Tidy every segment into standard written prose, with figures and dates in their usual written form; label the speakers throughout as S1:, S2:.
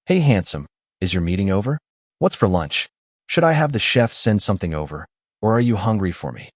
S1: Hey handsome, is your meeting over? What's for lunch? Should I have the chef send something over? Or are you hungry for me?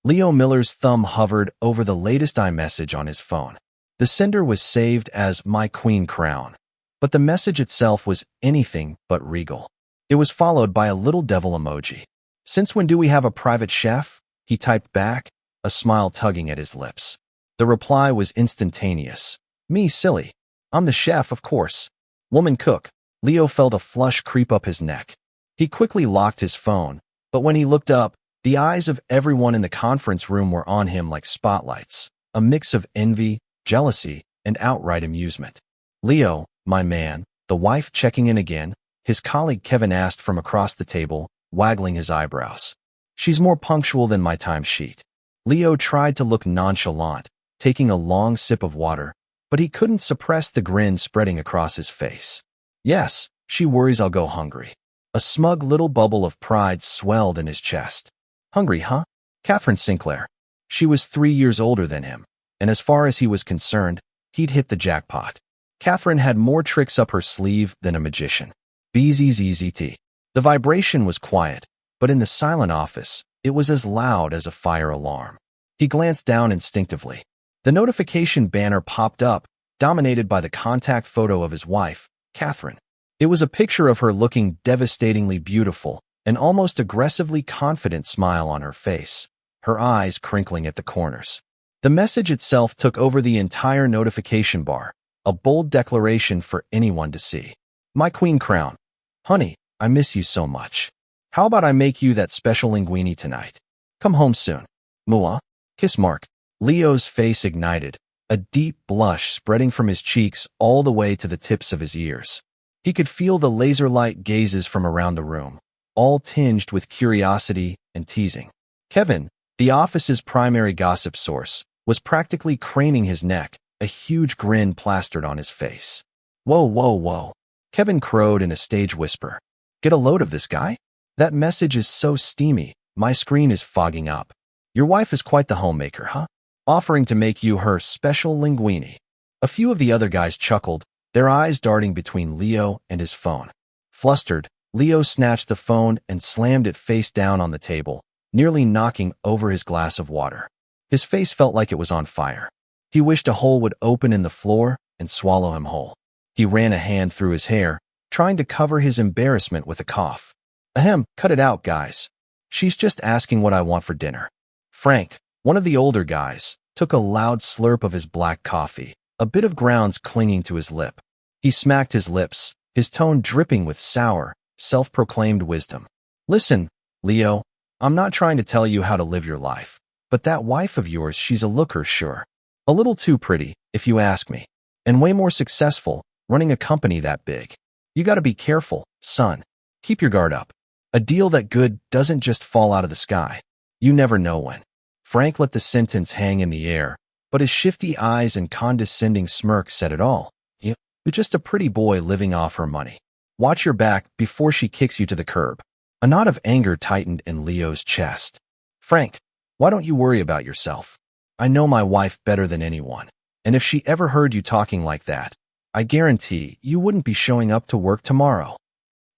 S1: Leo Miller's thumb hovered over the latest iMessage on his phone. The sender was saved as My Queen Crown, but the message itself was anything but regal. It was followed by a little devil emoji. Since when do we have a private chef? He typed back, a smile tugging at his lips. The reply was instantaneous. Me, silly. I'm the chef, of course. Woman cook. Leo felt a flush creep up his neck. He quickly locked his phone, but when he looked up, the eyes of everyone in the conference room were on him like spotlights, a mix of envy, jealousy, and outright amusement. Leo, my man, the wife checking in again, his colleague Kevin asked from across the table, waggling his eyebrows. She's more punctual than my timesheet. Leo tried to look nonchalant, taking a long sip of water, but he couldn't suppress the grin spreading across his face. Yes, she worries I'll go hungry. A smug little bubble of pride swelled in his chest. Hungry, huh? Catherine Sinclair. She was 3 years older than him, and as far as he was concerned, he'd hit the jackpot. Catherine had more tricks up her sleeve than a magician. BZZZT. The vibration was quiet, but in the silent office, it was as loud as a fire alarm. He glanced down instinctively. The notification banner popped up, dominated by the contact photo of his wife, Catherine. It was a picture of her looking devastatingly beautiful, an almost aggressively confident smile on her face, her eyes crinkling at the corners. The message itself took over the entire notification bar, a bold declaration for anyone to see. My Queen Crown. Honey, I miss you so much. How about I make you that special linguine tonight? Come home soon. Mua. Kiss mark. Leo's face ignited, a deep blush spreading from his cheeks all the way to the tips of his ears. He could feel the laser-light gazes from around the room, all tinged with curiosity and teasing. Kevin, the office's primary gossip source, was practically craning his neck, a huge grin plastered on his face. Whoa, whoa, whoa. Kevin crowed in a stage whisper. Get a load of this guy? That message is so steamy, my screen is fogging up. Your wife is quite the homemaker, huh? Offering to make you her special linguine. A few of the other guys chuckled, their eyes darting between Leo and his phone. Flustered, Leo snatched the phone and slammed it face down on the table, nearly knocking over his glass of water. His face felt like it was on fire. He wished a hole would open in the floor and swallow him whole. He ran a hand through his hair, trying to cover his embarrassment with a cough. Ahem, cut it out, guys. She's just asking what I want for dinner. Frank, one of the older guys, took a loud slurp of his black coffee, a bit of grounds clinging to his lip. He smacked his lips, his tone dripping with sour, self-proclaimed wisdom. Listen, Leo, I'm not trying to tell you how to live your life, but that wife of yours, she's a looker, sure. A little too pretty, if you ask me, and way more successful, running a company that big. You gotta be careful, son. Keep your guard up. A deal that good doesn't just fall out of the sky. You never know when. Frank let the sentence hang in the air, but his shifty eyes and condescending smirk said it all. You're just a pretty boy living off her money. Watch your back before she kicks you to the curb. A knot of anger tightened in Leo's chest. Frank, why don't you worry about yourself? I know my wife better than anyone, and if she ever heard you talking like that, I guarantee you wouldn't be showing up to work tomorrow.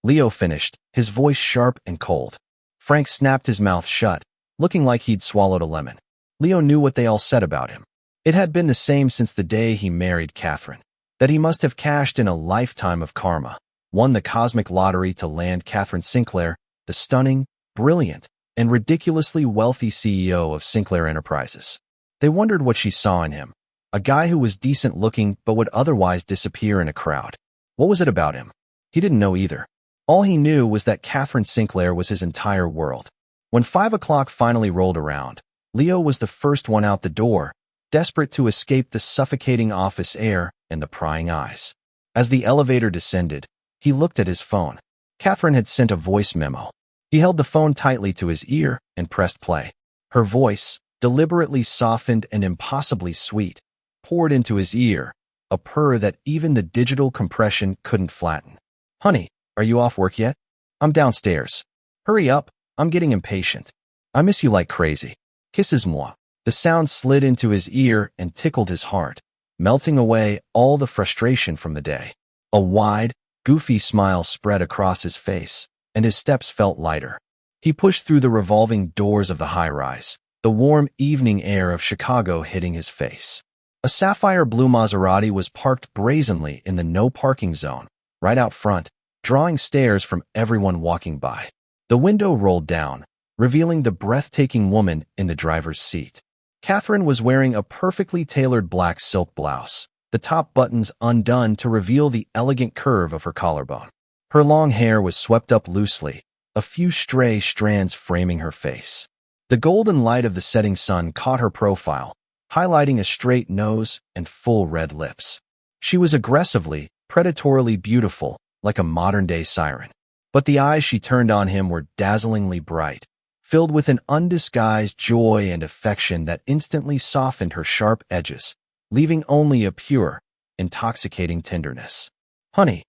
S1: Leo finished, his voice sharp and cold. Frank snapped his mouth shut, looking like he'd swallowed a lemon. Leo knew what they all said about him. It had been the same since the day he married Catherine, that he must have cashed in a lifetime of karma, won the cosmic lottery to land Catherine Sinclair, the stunning, brilliant, and ridiculously wealthy CEO of Sinclair Enterprises. They wondered what she saw in him, a guy who was decent looking but would otherwise disappear in a crowd. What was it about him? He didn't know either. All he knew was that Catherine Sinclair was his entire world. When 5 o'clock finally rolled around, Leo was the first one out the door, desperate to escape the suffocating office air and the prying eyes. As the elevator descended, he looked at his phone. Catherine had sent a voice memo. He held the phone tightly to his ear and pressed play. Her voice, deliberately softened and impossibly sweet, poured into his ear, a purr that even the digital compression couldn't flatten. Honey, are you off work yet? I'm downstairs. Hurry up, I'm getting impatient. I miss you like crazy. Kisses moi. The sound slid into his ear and tickled his heart, melting away all the frustration from the day. A wide, goofy smile spread across his face, and his steps felt lighter. He pushed through the revolving doors of the high-rise, the warm evening air of Chicago hitting his face. A sapphire-blue Maserati was parked brazenly in the no-parking zone, right out front, drawing stares from everyone walking by. The window rolled down, revealing the breathtaking woman in the driver's seat. Catherine was wearing a perfectly tailored black silk blouse, the top buttons undone to reveal the elegant curve of her collarbone. Her long hair was swept up loosely, a few stray strands framing her face. The golden light of the setting sun caught her profile, highlighting a straight nose and full red lips. She was aggressively, predatorily beautiful, like a modern-day siren. But the eyes she turned on him were dazzlingly bright, filled with an undisguised joy and affection that instantly softened her sharp edges, leaving only a pure, intoxicating tenderness. "Honey,"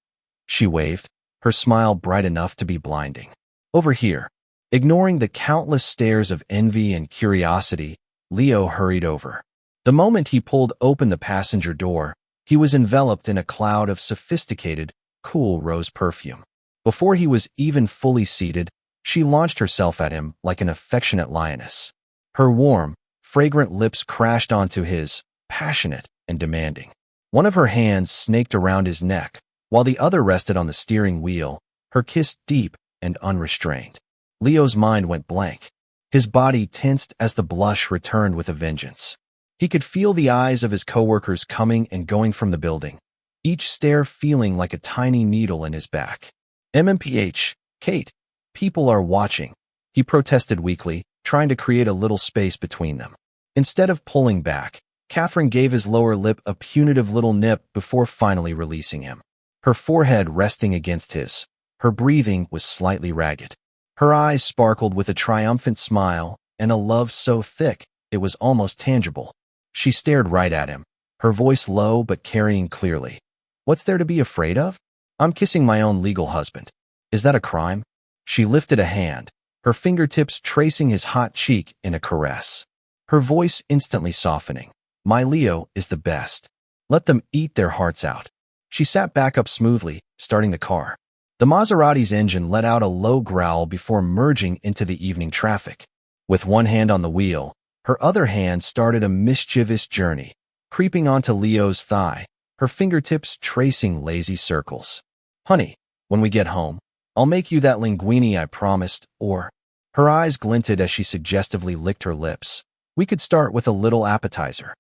S1: she waved, her smile bright enough to be blinding. "Over here." Ignoring the countless stares of envy and curiosity, Leo hurried over. The moment he pulled open the passenger door, he was enveloped in a cloud of sophisticated, cool rose perfume. Before he was even fully seated, she launched herself at him like an affectionate lioness. Her warm, fragrant lips crashed onto his, passionate and demanding. One of her hands snaked around his neck, while the other rested on the steering wheel, her kiss deep and unrestrained. Leo's mind went blank. His body tensed as the blush returned with a vengeance. He could feel the eyes of his coworkers coming and going from the building, each stare feeling like a tiny needle in his back. "MMPH, Kate, people are watching," he protested weakly, trying to create a little space between them. Instead of pulling back, Catherine gave his lower lip a punitive little nip before finally releasing him. Her forehead resting against his, her breathing was slightly ragged. Her eyes sparkled with a triumphant smile and a love so thick it was almost tangible. She stared right at him, her voice low but carrying clearly. "What's there to be afraid of? I'm kissing my own legal husband. Is that a crime?" She lifted a hand, her fingertips tracing his hot cheek in a caress. Her voice instantly softening. "My Leo is the best. Let them eat their hearts out." She sat back up smoothly, starting the car. The Maserati's engine let out a low growl before merging into the evening traffic. With one hand on the wheel, her other hand started a mischievous journey, creeping onto Leo's thigh, her fingertips tracing lazy circles. "Honey, when we get home, I'll make you that linguine I promised, or—" Her eyes glinted as she suggestively licked her lips. "We could start with a little appetizer."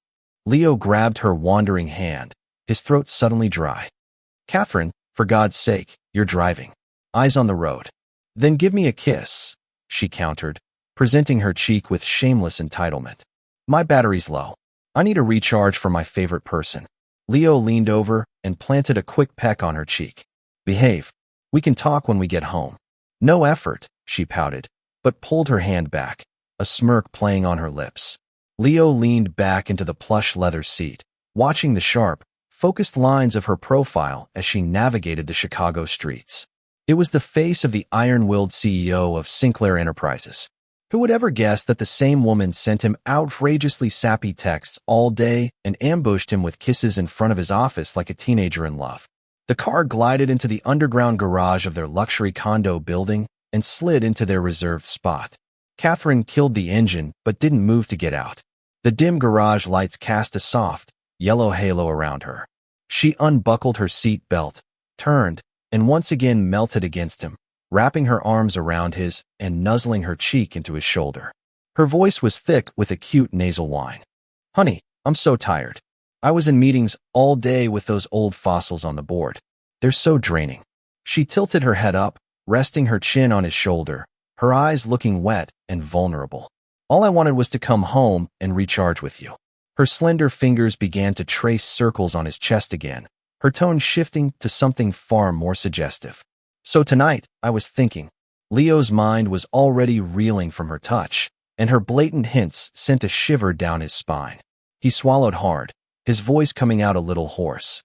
S1: Leo grabbed her wandering hand, his throat suddenly dry. "Catherine, for God's sake, you're driving. Eyes on the road." "Then give me a kiss," she countered, presenting her cheek with shameless entitlement. "My battery's low. I need a recharge for my favorite person." Leo leaned over and planted a quick peck on her cheek. "Behave. We can talk when we get home." "No effort," she pouted, but pulled her hand back, a smirk playing on her lips. Leo leaned back into the plush leather seat, watching the sharp, focused lines of her profile as she navigated the Chicago streets. It was the face of the iron-willed CEO of Sinclair Enterprises. Who would ever guess that the same woman sent him outrageously sappy texts all day and ambushed him with kisses in front of his office like a teenager in love? The car glided into the underground garage of their luxury condo building and slid into their reserved spot. Catherine killed the engine but didn't move to get out. The dim garage lights cast a soft, yellow halo around her. She unbuckled her seat belt, turned, and once again melted against him, wrapping her arms around his and nuzzling her cheek into his shoulder. Her voice was thick with a cute nasal whine. "Honey, I'm so tired. I was in meetings all day with those old fossils on the board. They're so draining." She tilted her head up, resting her chin on his shoulder, her eyes looking wet and vulnerable. "All I wanted was to come home and recharge with you." Her slender fingers began to trace circles on his chest again, her tone shifting to something far more suggestive. "So tonight, I was thinking." Leo's mind was already reeling from her touch, and her blatant hints sent a shiver down his spine. He swallowed hard, his voice coming out a little hoarse.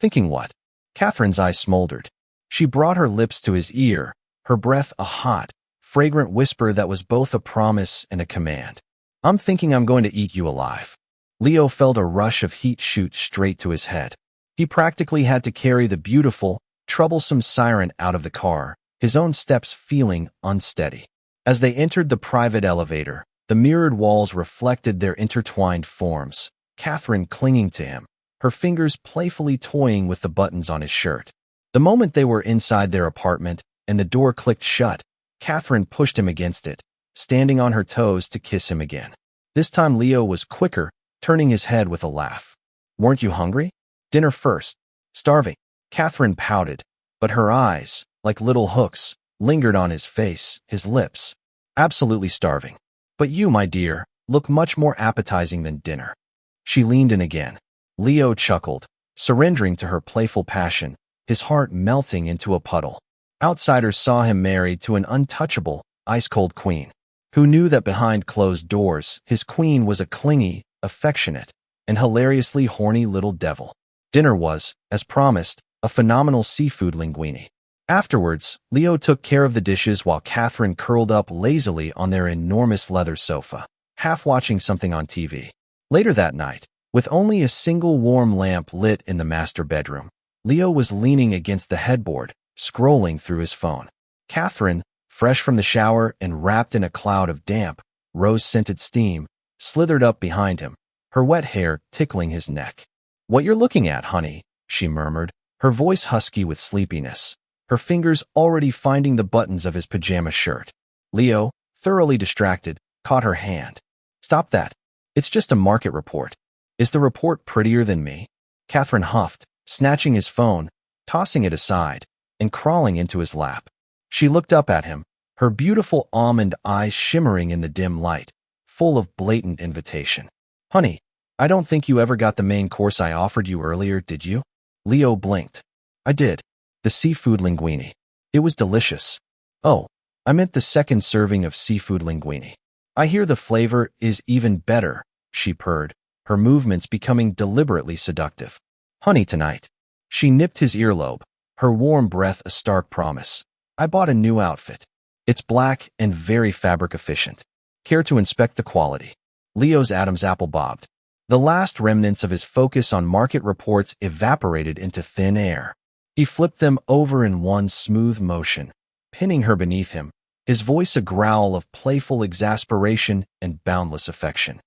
S1: "Thinking what?" Catherine's eyes smoldered. She brought her lips to his ear, her breath a hot, fragrant whisper that was both a promise and a command. "I'm thinking I'm going to eat you alive." Leo felt a rush of heat shoot straight to his head. He practically had to carry the beautiful, troublesome siren out of the car, his own steps feeling unsteady. As they entered the private elevator, the mirrored walls reflected their intertwined forms, Catherine clinging to him, her fingers playfully toying with the buttons on his shirt. The moment they were inside their apartment and the door clicked shut, Catherine pushed him against it, standing on her toes to kiss him again. This time Leo was quicker, turning his head with a laugh. "Weren't you hungry? Dinner first." "Starving." Catherine pouted, but her eyes, like little hooks, lingered on his face, his lips. "Absolutely starving. But you, my dear, look much more appetizing than dinner." She leaned in again. Leo chuckled, surrendering to her playful passion, his heart melting into a puddle. Outsiders saw him married to an untouchable, ice-cold queen, who knew that behind closed doors, his queen was a clingy, affectionate, and hilariously horny little devil. Dinner was, as promised, a phenomenal seafood linguine. Afterwards, Leo took care of the dishes while Catherine curled up lazily on their enormous leather sofa, half watching something on TV. Later that night, with only a single warm lamp lit in the master bedroom, Leo was leaning against the headboard, scrolling through his phone. Catherine, fresh from the shower and wrapped in a cloud of damp, rose-scented steam, slithered up behind him, her wet hair tickling his neck. "What you're looking at, honey," she murmured, her voice husky with sleepiness, her fingers already finding the buttons of his pajama shirt. Leo, thoroughly distracted, caught her hand. "Stop that. It's just a market report." "Is the report prettier than me?" Catherine huffed, snatching his phone, tossing it aside, and crawling into his lap. She looked up at him, her beautiful almond eyes shimmering in the dim light, full of blatant invitation. "Honey, I don't think you ever got the main course I offered you earlier, did you?" Leo blinked. "I did. The seafood linguine. It was delicious." "Oh, I meant the second serving of seafood linguine. I hear the flavor is even better," she purred, her movements becoming deliberately seductive. "Honey, tonight." She nipped his earlobe, her warm breath a stark promise. "I bought a new outfit. It's black and very fabric efficient. Care to inspect the quality?" Leo's Adam's apple bobbed. The last remnants of his focus on market reports evaporated into thin air. He flipped them over in one smooth motion, pinning her beneath him, his voice a growl of playful exasperation and boundless affection.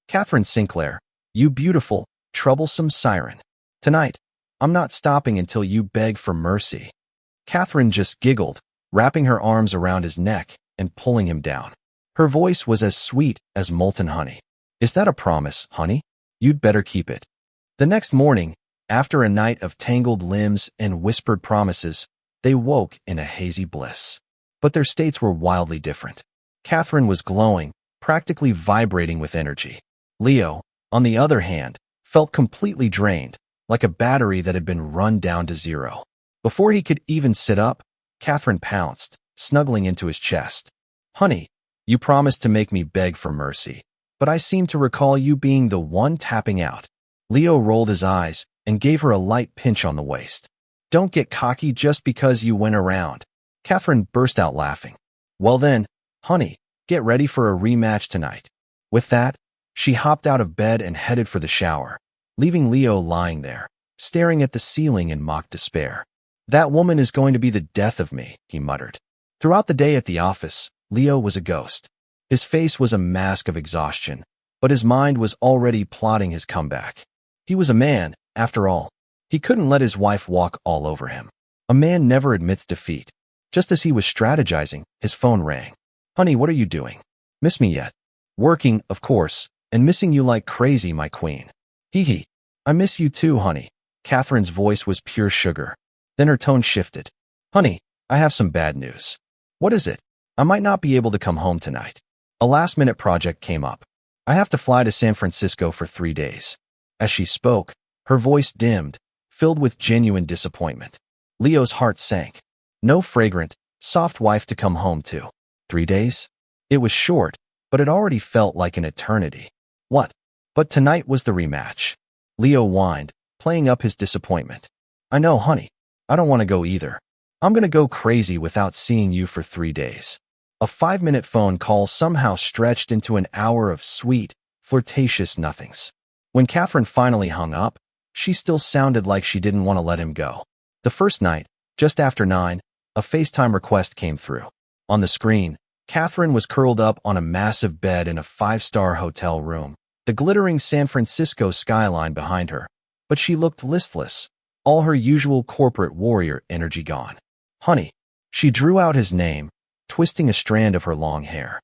S1: "Catherine Sinclair, you beautiful, troublesome siren. Tonight, I'm not stopping until you beg for mercy." Catherine just giggled, wrapping her arms around his neck and pulling him down. Her voice was as sweet as molten honey. "Is that a promise, honey? You'd better keep it." The next morning, after a night of tangled limbs and whispered promises, they woke in a hazy bliss. But their states were wildly different. Catherine was glowing, practically vibrating with energy. Leo, on the other hand, felt completely drained, like a battery that had been run down to zero. Before he could even sit up, Catherine pounced, snuggling into his chest. "Honey, you promised to make me beg for mercy, but I seem to recall you being the one tapping out." Leo rolled his eyes and gave her a light pinch on the waist. "Don't get cocky just because you went around." Catherine burst out laughing. "Well then, honey, get ready for a rematch tonight." With that, she hopped out of bed and headed for the shower, leaving Leo lying there, staring at the ceiling in mock despair. "That woman is going to be the death of me," he muttered. Throughout the day at the office, Leo was a ghost. His face was a mask of exhaustion, but his mind was already plotting his comeback. He was a man, after all. He couldn't let his wife walk all over him. A man never admits defeat. Just as he was strategizing, his phone rang. "Honey, what are you doing? Miss me yet?" "Working, of course, and missing you like crazy, my queen." "Hee hee. I miss you too, honey." Catherine's voice was pure sugar. Then her tone shifted. "Honey, I have some bad news." "What is it?" "I might not be able to come home tonight. A last-minute project came up. I have to fly to San Francisco for 3 days." As she spoke, her voice dimmed, filled with genuine disappointment. Leo's heart sank. No fragrant, soft wife to come home to. 3 days? It was short, but it already felt like an eternity. What? But tonight was the rematch. Leo whined, playing up his disappointment. "I know, honey. I don't want to go either. I'm going to go crazy without seeing you for 3 days." A 5-minute phone call somehow stretched into an hour of sweet, flirtatious nothings. When Catherine finally hung up, she still sounded like she didn't want to let him go. The first night, Just after 9, a FaceTime request came through. On the screen, Catherine was curled up on a massive bed in a 5-star hotel room, the glittering San Francisco skyline behind her. But she looked listless, all her usual corporate warrior energy gone. "Honey." She drew out his name, twisting a strand of her long hair.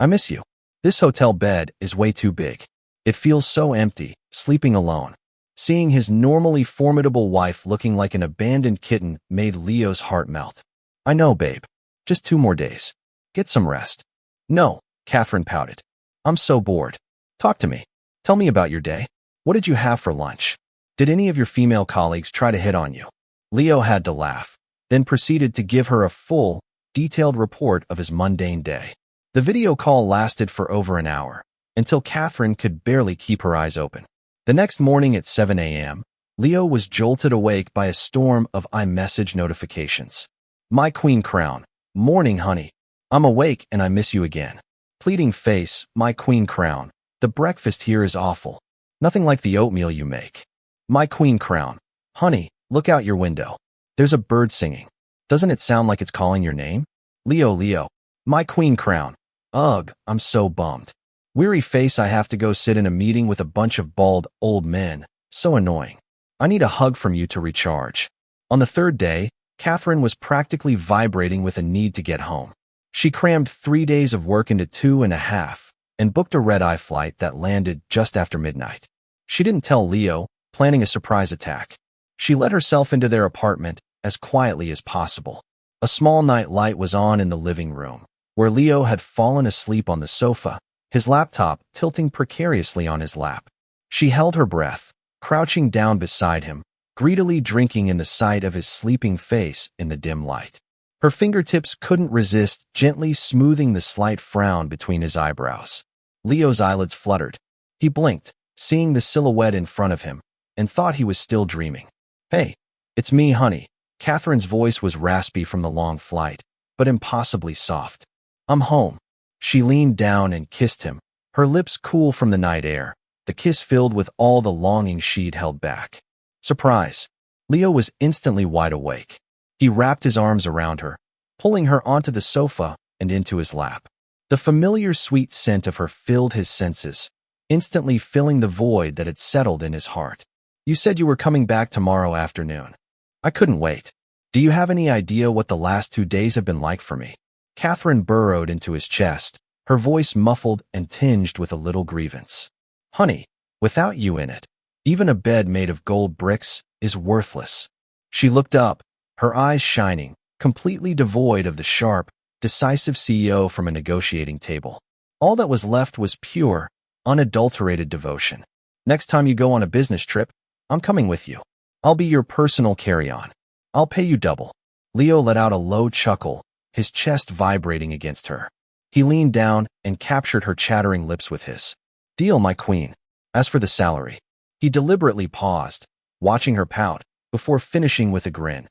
S1: "I miss you. This hotel bed is way too big. It feels so empty, sleeping alone." Seeing his normally formidable wife looking like an abandoned kitten made Leo's heart melt. "I know, babe. Just 2 more days. Get some rest." "No," Catherine pouted. "I'm so bored. Talk to me. Tell me about your day. What did you have for lunch? Did any of your female colleagues try to hit on you?" Leo had to laugh, then proceeded to give her a full, detailed report of his mundane day. The video call lasted for over an hour, until Catherine could barely keep her eyes open. The next morning at 7 a.m., Leo was jolted awake by a storm of iMessage notifications. "My queen crown. Morning, honey. I'm awake and I miss you again. Pleading face, my queen crown. The breakfast here is awful. Nothing like the oatmeal you make. My queen crown. Honey, look out your window. There's a bird singing. Doesn't it sound like it's calling your name? Leo. My queen crown. Ugh, I'm so bummed. Weary face, I have to go sit in a meeting with a bunch of bald, old men. So annoying. I need a hug from you to recharge." On the 3rd day, Catherine was practically vibrating with a need to get home. She crammed 3 days of work into 2.5 and booked a red-eye flight that landed just after midnight. She didn't tell Leo, planning a surprise attack. She let herself into their apartment as quietly as possible. A small night light was on in the living room, where Leo had fallen asleep on the sofa, his laptop tilting precariously on his lap. She held her breath, crouching down beside him, greedily drinking in the sight of his sleeping face in the dim light. Her fingertips couldn't resist gently smoothing the slight frown between his eyebrows. Leo's eyelids fluttered. He blinked, seeing the silhouette in front of him, and thought he was still dreaming. "Hey, it's me, honey." Catherine's voice was raspy from the long flight, but impossibly soft. "I'm home." She leaned down and kissed him, her lips cool from the night air, the kiss filled with all the longing she'd held back. Surprise! Leo was instantly wide awake. He wrapped his arms around her, pulling her onto the sofa and into his lap. The familiar sweet scent of her filled his senses, instantly filling the void that had settled in his heart. "You said you were coming back tomorrow afternoon. I couldn't wait. Do you have any idea what the last 2 days have been like for me?" Catherine burrowed into his chest, her voice muffled and tinged with a little grievance. "Honey, without you in it, even a bed made of gold bricks is worthless." She looked up, her eyes shining, completely devoid of the sharp, decisive CEO from a negotiating table. All that was left was pure, unadulterated devotion. "Next time you go on a business trip, I'm coming with you. I'll be your personal carry-on. I'll pay you double." Leo let out a low chuckle, his chest vibrating against her. He leaned down and captured her chattering lips with his. "Deal, my queen. As for the salary." He deliberately paused, watching her pout, before finishing with a grin.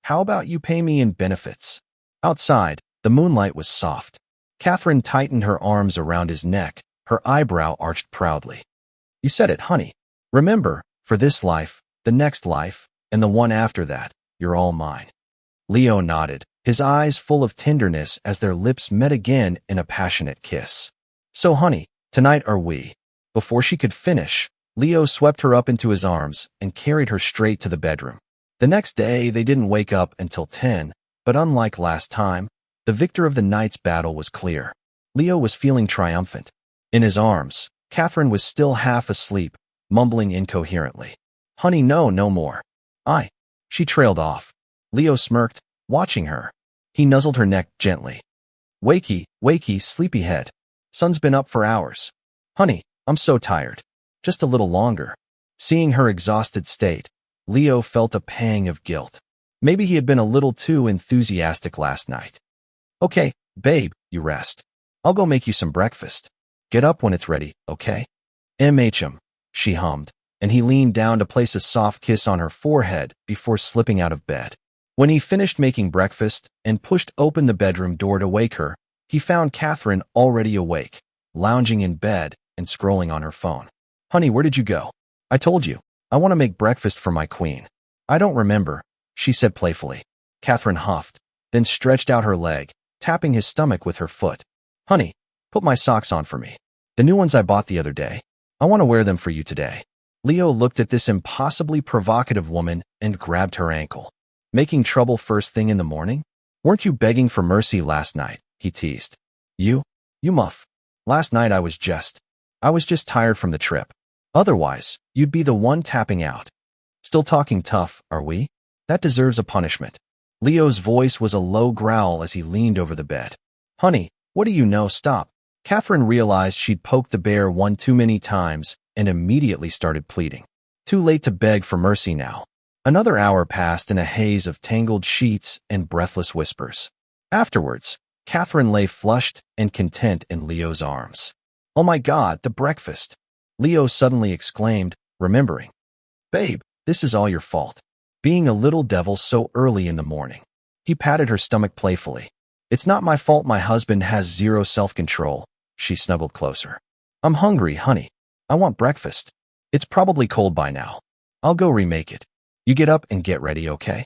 S1: "How about you pay me in benefits?" Outside, the moonlight was soft. Catherine tightened her arms around his neck, her eyebrow arched proudly. "You said it, honey. Remember, for this life, the next life, and the one after that, you're all mine." Leo nodded, his eyes full of tenderness as their lips met again in a passionate kiss. "So, honey, tonight are we?" Before she could finish, Leo swept her up into his arms and carried her straight to the bedroom. The next day, they didn't wake up until 10, but unlike last time, the victor of the night's battle was clear. Leo was feeling triumphant. In his arms, Catherine was still half asleep, mumbling incoherently. "Honey, no more." She trailed off. Leo smirked, watching her. He nuzzled her neck gently. Wakey, sleepyhead. Sun's been up for hours. "Honey, I'm so tired. Just a little longer." Seeing her exhausted state, Leo felt a pang of guilt. Maybe he had been a little too enthusiastic last night. "Okay, babe, you rest. I'll go make you some breakfast. Get up when it's ready, okay?" She hummed, and he leaned down to place a soft kiss on her forehead before slipping out of bed. When he finished making breakfast and pushed open the bedroom door to wake her, he found Catherine already awake, lounging in bed and scrolling on her phone. "Honey, where did you go?" "I told you, I want to make breakfast for my queen." "I don't remember," she said playfully. Catherine huffed, then stretched out her leg, tapping his stomach with her foot. Honey, put my socks on for me. The new ones I bought the other day. I want to wear them for you today. Leo looked at this impossibly provocative woman and grabbed her ankle. Making trouble first thing in the morning? Weren't you begging for mercy last night? He teased. You muff. Last night I was just tired from the trip. Otherwise, you'd be the one tapping out. Still talking tough, are we? That deserves a punishment. Leo's voice was a low growl as he leaned over the bed. Honey, what do you know? Stop. Catherine realized she'd poked the bear one too many times and immediately started pleading. Too late to beg for mercy now. Another hour passed in a haze of tangled sheets and breathless whispers. Afterwards, Catherine lay flushed and content in Leo's arms. Oh my God, the breakfast! Leo suddenly exclaimed, remembering. Babe, this is all your fault. Being a little devil so early in the morning. He patted her stomach playfully. It's not my fault my husband has zero self-control. She snuggled closer. I'm hungry, honey. I want breakfast. It's probably cold by now. I'll go remake it. You get up and get ready, okay?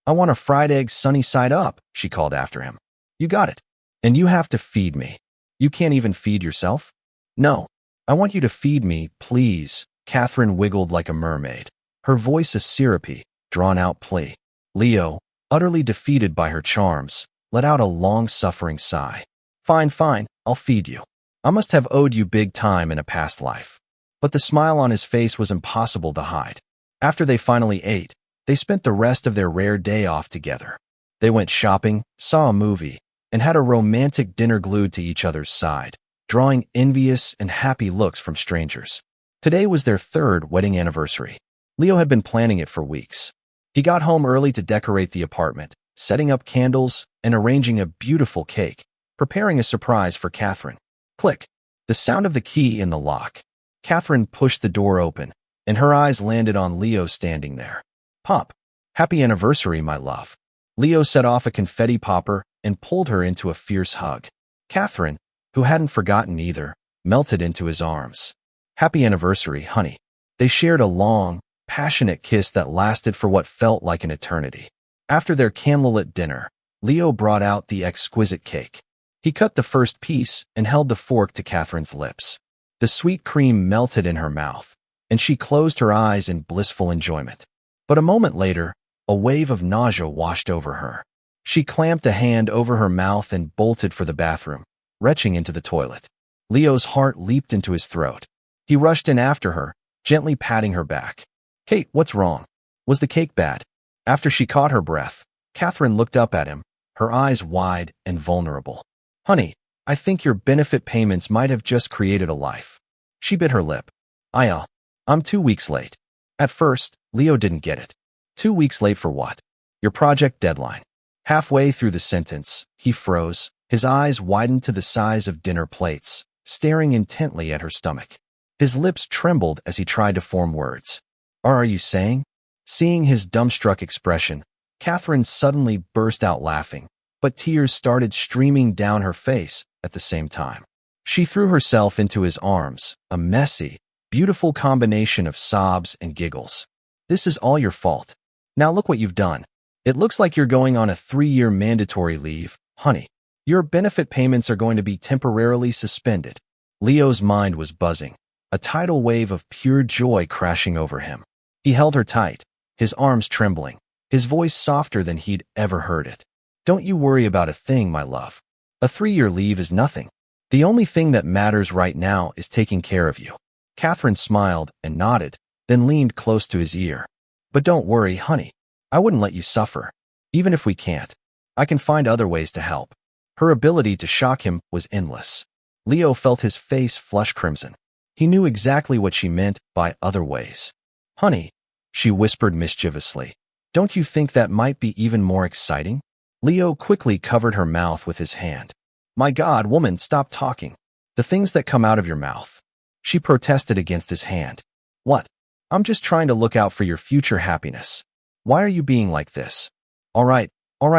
S1: I want a fried egg sunny side up, she called after him. You got it. And you have to feed me. You can't even feed yourself? No. I want you to feed me, please. Catherine wiggled like a mermaid, her voice a syrupy, drawn-out plea. Leo, utterly defeated by her charms, let out a long-suffering sigh. Fine, I'll feed you. I must have owed you big time in a past life. But the smile on his face was impossible to hide. After they finally ate, they spent the rest of their rare day off together. They went shopping, saw a movie, and had a romantic dinner glued to each other's side, drawing envious and happy looks from strangers. Today was their third wedding anniversary. Leo had been planning it for weeks. He got home early to decorate the apartment, setting up candles and arranging a beautiful cake, preparing a surprise for Catherine. Click. The sound of the key in the lock. Catherine pushed the door open, and her eyes landed on Leo standing there. Pop. Happy anniversary, my love. Leo set off a confetti popper and pulled her into a fierce hug. Catherine, who hadn't forgotten either, melted into his arms. Happy anniversary, honey. They shared a long, passionate kiss that lasted for what felt like an eternity. After their candlelit dinner, Leo brought out the exquisite cake. He cut the first piece and held the fork to Catherine's lips. The sweet cream melted in her mouth, and she closed her eyes in blissful enjoyment. But a moment later, a wave of nausea washed over her. She clamped a hand over her mouth and bolted for the bathroom, retching into the toilet. Leo's heart leaped into his throat. He rushed in after her, gently patting her back. Kate, what's wrong? Was the cake bad? After she caught her breath, Catherine looked up at him, her eyes wide and vulnerable. Honey, I think your benefit payments might have just created a life. She bit her lip. I'm 2 weeks late. At first, Leo didn't get it. 2 weeks late for what? Your project deadline. Halfway through the sentence, he froze, his eyes widened to the size of dinner plates, staring intently at her stomach. His lips trembled as he tried to form words. Are you saying? Seeing his dumbstruck expression, Catherine suddenly burst out laughing, but tears started streaming down her face at the same time. She threw herself into his arms, a messy, beautiful combination of sobs and giggles. This is all your fault. Now look what you've done. It looks like you're going on a 3-year mandatory leave, honey. Your benefit payments are going to be temporarily suspended. Leo's mind was buzzing, a tidal wave of pure joy crashing over him. He held her tight, his arms trembling, his voice softer than he'd ever heard it. Don't you worry about a thing, my love. A 3-year leave is nothing. The only thing that matters right now is taking care of you. Catherine smiled and nodded, then leaned close to his ear. But don't worry, honey. I wouldn't let you suffer. Even if we can't, I can find other ways to help. Her ability to shock him was endless. Leo felt his face flush crimson. He knew exactly what she meant by other ways. Honey, she whispered mischievously, don't you think that might be even more exciting? Leo quickly covered her mouth with his hand. My God, woman, stop talking. The things that come out of your mouth. She protested against his hand. What? I'm just trying to look out for your future happiness. Why are you being like this? All right,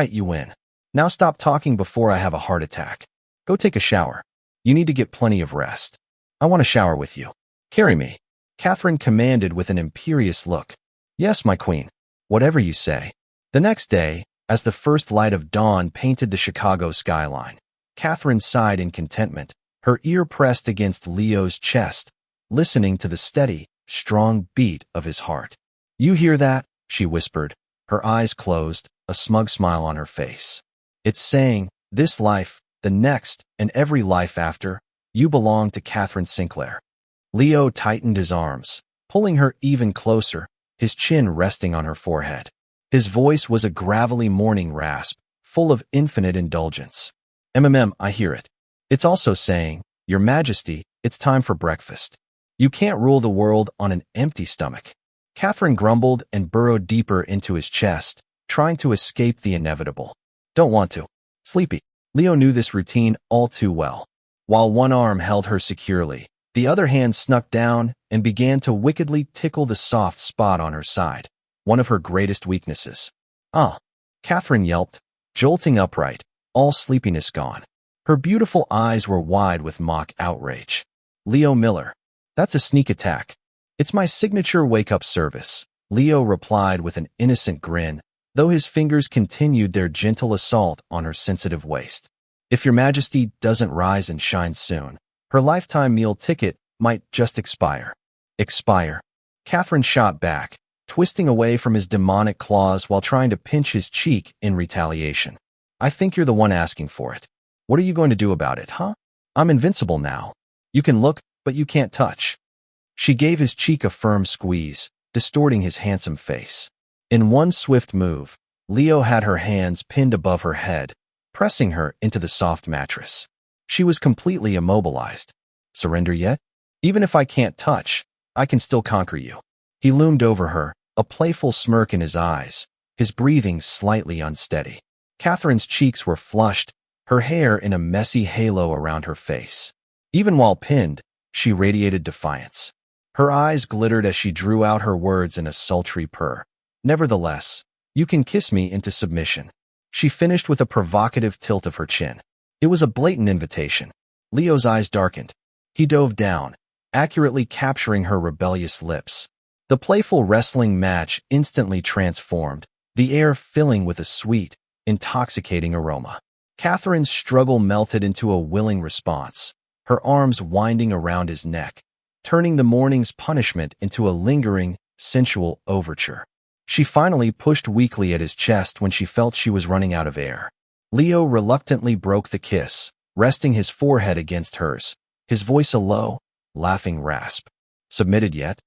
S1: you win. Now stop talking before I have a heart attack. Go take a shower. You need to get plenty of rest. I want to shower with you. Carry me. Catherine commanded with an imperious look. Yes, my queen. Whatever you say. The next day, As the first light of dawn painted the Chicago skyline, Catherine sighed in contentment, her ear pressed against Leo's chest, listening to the steady, strong beat of his heart. "You hear that?" she whispered, her eyes closed, a smug smile on her face. "It's saying, this life, the next, and every life after, you belong to Catherine Sinclair." Leo tightened his arms, pulling her even closer, his chin resting on her forehead. His voice was a gravelly morning rasp, full of infinite indulgence. I hear it. It's also saying, Your Majesty, it's time for breakfast. You can't rule the world on an empty stomach." Catherine grumbled and burrowed deeper into his chest, trying to escape the inevitable. "Don't want to. Sleepy." Leo knew this routine all too well. While one arm held her securely, the other hand snuck down and began to wickedly tickle the soft spot on her side, one of her greatest weaknesses. "Ah," Catherine yelped, jolting upright, all sleepiness gone. Her beautiful eyes were wide with mock outrage. "Leo Miller, that's a sneak attack." "It's my signature wake-up service," Leo replied with an innocent grin, though his fingers continued their gentle assault on her sensitive waist. "If Your Majesty doesn't rise and shine soon, her lifetime meal ticket might just expire." "Expire?" Catherine shot back, twisting away from his demonic claws while trying to pinch his cheek in retaliation. "I think you're the one asking for it. What are you going to do about it, huh? I'm invincible now. You can look, but you can't touch." She gave his cheek a firm squeeze, distorting his handsome face. In one swift move, Leo had her hands pinned above her head, pressing her into the soft mattress. She was completely immobilized. "Surrender yet? Even if I can't touch, I can still conquer you." He loomed over her, a playful smirk in his eyes, his breathing slightly unsteady. Catherine's cheeks were flushed, her hair in a messy halo around her face. Even while pinned, she radiated defiance. Her eyes glittered as she drew out her words in a sultry purr. "Nevertheless, you can kiss me into submission." She finished with a provocative tilt of her chin. It was a blatant invitation. Leo's eyes darkened. He dove down, accurately capturing her rebellious lips. The playful wrestling match instantly transformed, the air filling with a sweet, intoxicating aroma. Catherine's struggle melted into a willing response, her arms winding around his neck, turning the morning's punishment into a lingering, sensual overture. She finally pushed weakly at his chest when she felt she was running out of air. Leo reluctantly broke the kiss, resting his forehead against hers, his voice a low, laughing rasp. "Submitted yet?"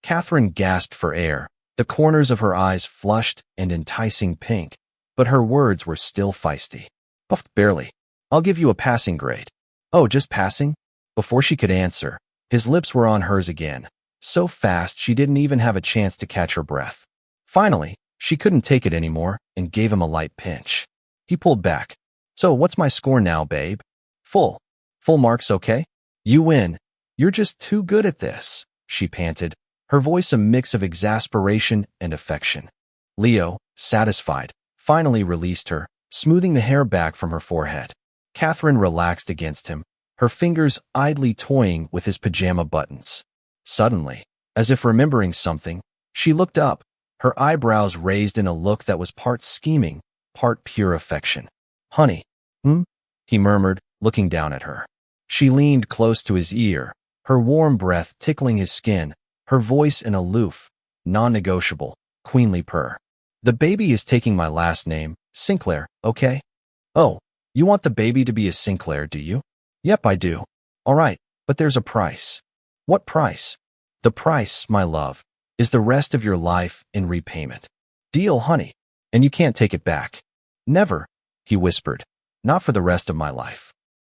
S1: Catherine gasped for air, the corners of her eyes flushed and enticing pink, but her words were still feisty. "Puffed barely. I'll give you a passing grade." "Oh, just passing?" Before she could answer, his lips were on hers again, so fast she didn't even have a chance to catch her breath. Finally, she couldn't take it anymore and gave him a light pinch. He pulled back. "So what's my score now, babe?" "Full. Full marks, okay?" "You win. You're just too good at this," she panted, her voice a mix of exasperation and affection. Leo, satisfied, finally released her, smoothing the hair back from her forehead. Catherine relaxed against him, her fingers idly toying with his pajama buttons. Suddenly, as if remembering something, she looked up, her eyebrows raised in a look that was part scheming, part pure affection. "Honey, he murmured, looking down at her. She leaned close to his ear, her warm breath tickling his skin, her voice an aloof, non-negotiable, queenly purr. "The baby is taking my last name, Sinclair, okay?" "Oh, you want the baby to be a Sinclair, do you?" "Yep, I do." "All right, but there's a price." "What price?" "The price, my love, is the rest of your life in repayment." "Deal, honey. And you can't take it back." "Never," he whispered. "Not for the rest of my life."